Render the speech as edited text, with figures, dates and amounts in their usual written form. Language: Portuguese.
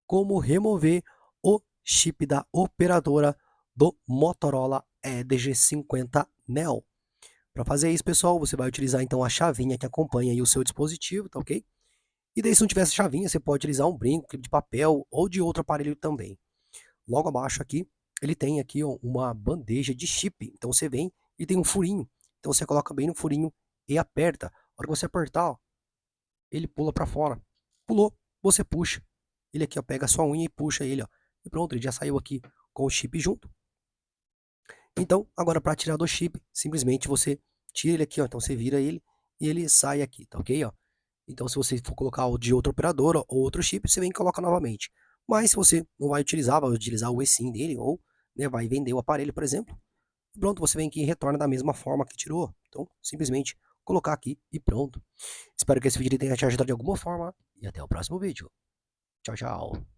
como remover o chip da operadora do Motorola Edge 50 Neo. Para fazer isso, pessoal, você vai utilizar então a chavinha que acompanha aí o seu dispositivo, tá ok? E daí, se não tiver essa chavinha, você pode utilizar um brinco, clipe de papel ou de outro aparelho também. Logo abaixo aqui, ele tem aqui ó, uma bandeja de chip. Então você vem e tem um furinho. Então você coloca bem no furinho e aperta. A hora que você apertar, ó, ele pula para fora. Pulou, você puxa. Ele aqui ó, pega a sua unha e puxa ele, ó. E pronto, ele já saiu aqui com o chip junto. Então, agora para tirar do chip, simplesmente você tira ele aqui, ó. Então você vira ele e ele sai aqui, tá ok? Ó. Então, se você for colocar o de outra operadora ou outro chip, você vem e coloca novamente. Mas se você não vai utilizar o eSIM dele ou né, vai vender o aparelho, por exemplo, pronto, você vem aqui e retorna da mesma forma que tirou. Então, simplesmente colocar aqui e pronto. Espero que esse vídeo tenha te ajudado de alguma forma e até o próximo vídeo. Tchau, tchau.